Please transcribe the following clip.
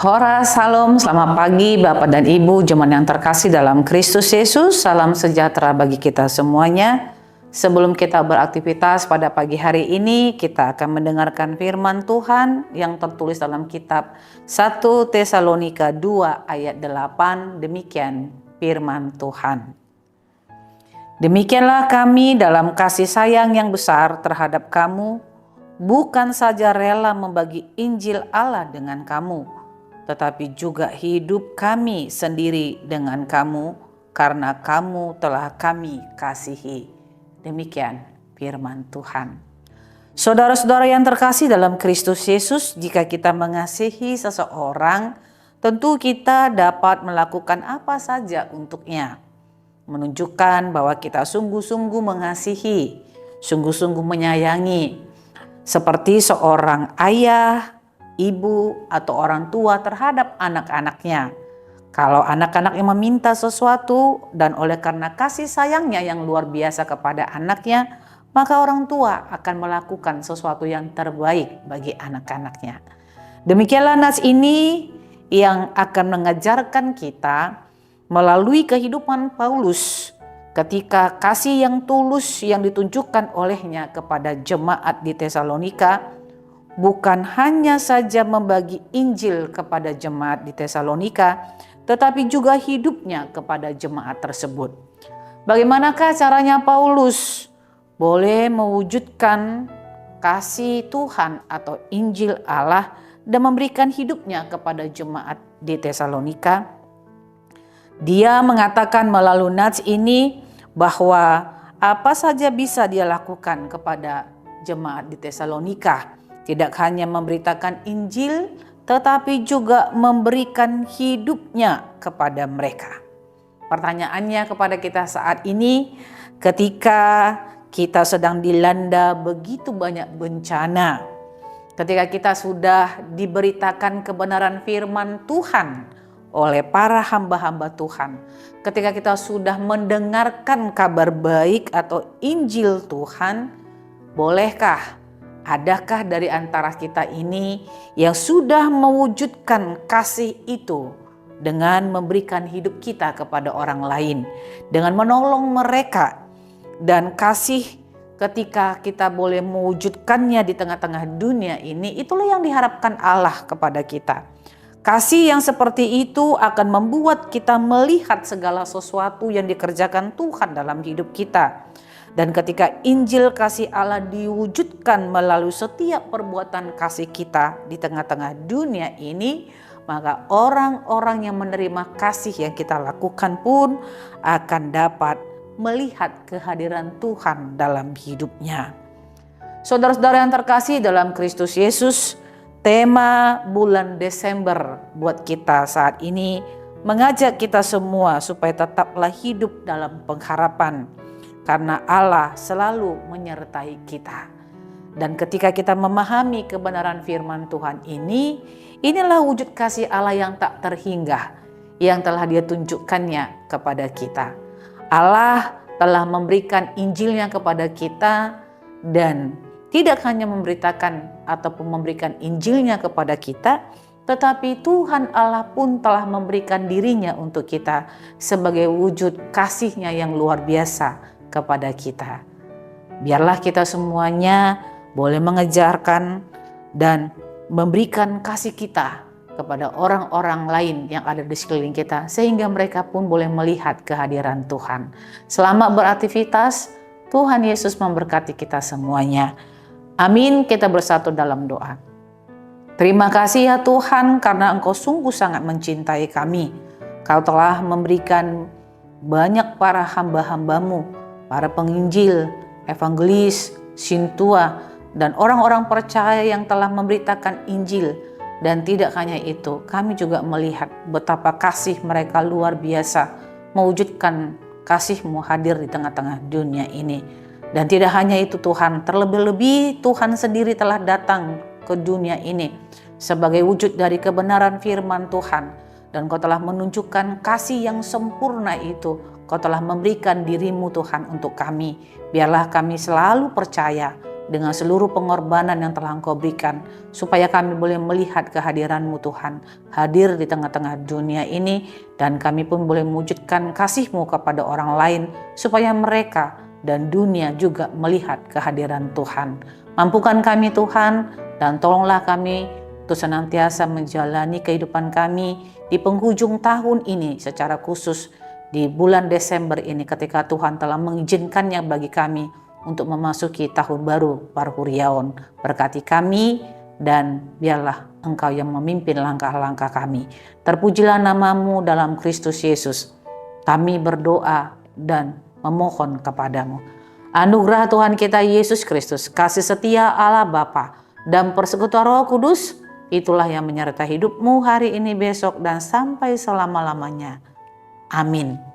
Hora, Salam, selamat pagi Bapak dan Ibu, jemaat yang terkasih dalam Kristus Yesus. Salam sejahtera bagi kita semuanya. Sebelum kita beraktivitas pada pagi hari ini, kita akan mendengarkan firman Tuhan yang tertulis dalam kitab 1 Tesalonika 2 ayat 8. Demikian firman Tuhan. Demikianlah kami dalam kasih sayang yang besar terhadap kamu, bukan saja rela membagi Injil Allah dengan kamu, tetapi juga hidup kami sendiri dengan kamu, karena kamu telah kami kasihi. Demikian firman Tuhan. Saudara-saudara yang terkasih dalam Kristus Yesus, jika kita mengasihi seseorang, tentu kita dapat melakukan apa saja untuknya. Menunjukkan bahwa kita sungguh-sungguh mengasihi, sungguh-sungguh menyayangi, seperti seorang ayah, ibu, atau orang tua terhadap anak-anaknya. Kalau anak-anaknya meminta sesuatu dan oleh karena kasih sayangnya yang luar biasa kepada anaknya, maka orang tua akan melakukan sesuatu yang terbaik bagi anak-anaknya. Demikianlah nas ini yang akan mengajarkan kita melalui kehidupan Paulus ketika kasih yang tulus yang ditunjukkan olehnya kepada jemaat di Tesalonika bukan hanya saja membagi Injil kepada jemaat di Tesalonika, tetapi juga hidupnya kepada jemaat tersebut. Bagaimanakah caranya Paulus boleh mewujudkan kasih Tuhan atau Injil Allah dan memberikan hidupnya kepada jemaat di Tesalonika? Dia mengatakan melalui nats ini bahwa apa saja bisa dia lakukan kepada jemaat di Tesalonika. Tidak hanya memberitakan Injil, tetapi juga memberikan hidupnya kepada mereka. Pertanyaannya kepada kita saat ini, ketika kita sedang dilanda begitu banyak bencana, ketika kita sudah diberitakan kebenaran firman Tuhan oleh para hamba-hamba Tuhan, ketika kita sudah mendengarkan kabar baik atau Injil Tuhan, bolehkah, adakah dari antara kita ini yang sudah mewujudkan kasih itu dengan memberikan hidup kita kepada orang lain, dengan menolong mereka, dan kasih ketika kita boleh mewujudkannya di tengah-tengah dunia ini, itulah yang diharapkan Allah kepada kita. Kasih yang seperti itu akan membuat kita melihat segala sesuatu yang dikerjakan Tuhan dalam hidup kita. Dan ketika Injil kasih Allah diwujudkan melalui setiap perbuatan kasih kita di tengah-tengah dunia ini, maka orang-orang yang menerima kasih yang kita lakukan pun akan dapat melihat kehadiran Tuhan dalam hidupnya. Saudara-saudara yang terkasih dalam Kristus Yesus, tema bulan Desember buat kita saat ini mengajak kita semua supaya tetaplah hidup dalam pengharapan, karena Allah selalu menyertai kita. Dan ketika kita memahami kebenaran firman Tuhan ini, inilah wujud kasih Allah yang tak terhingga, yang telah Dia tunjukkannya kepada kita. Allah telah memberikan Injilnya kepada kita, dan tidak hanya memberitakan ataupun memberikan Injilnya kepada kita, tetapi Tuhan Allah pun telah memberikan dirinya untuk kita sebagai wujud kasih-Nya yang luar biasa kepada kita. Biarlah kita semuanya boleh mengejarkan dan memberikan kasih kita kepada orang-orang lain yang ada di sekeliling kita, sehingga mereka pun boleh melihat kehadiran Tuhan. Selamat beraktivitas, Tuhan Yesus memberkati kita semuanya. Amin. Kita bersatu dalam doa. Terima kasih ya Tuhan, karena Engkau sungguh sangat mencintai kami. Kau telah memberikan banyak para hamba-hambamu, para penginjil, evangelis, sintua, dan orang-orang percaya yang telah memberitakan Injil. Dan tidak hanya itu, kami juga melihat betapa kasih mereka luar biasa mewujudkan kasih-Mu hadir di tengah-tengah dunia ini. Dan tidak hanya itu Tuhan, terlebih-lebih Tuhan sendiri telah datang ke dunia ini sebagai wujud dari kebenaran firman Tuhan. Dan Kau telah menunjukkan kasih yang sempurna itu. Kau telah memberikan diri-Mu Tuhan untuk kami. Biarlah kami selalu percaya dengan seluruh pengorbanan yang telah Engkau berikan, supaya kami boleh melihat kehadiran-Mu Tuhan, hadir di tengah-tengah dunia ini, dan kami pun boleh mewujudkan kasih-Mu kepada orang lain, supaya mereka dan dunia juga melihat kehadiran Tuhan. Mampukan kami Tuhan, dan tolonglah kami untuk senantiasa menjalani kehidupan kami di penghujung tahun ini, secara khusus di bulan Desember ini, ketika Tuhan telah mengizinkannya bagi kami untuk memasuki tahun baru Parhuriaon. Berkati kami, dan biarlah Engkau yang memimpin langkah-langkah kami. Terpujilah nama-Mu dalam Kristus Yesus. Kami berdoa dan memohon kepadamu. Anugerah Tuhan kita Yesus Kristus, kasih setia Allah Bapa, dan persekutuan Roh Kudus, itulah yang menyertai hidupmu hari ini, besok, dan sampai selama-lamanya. Amin.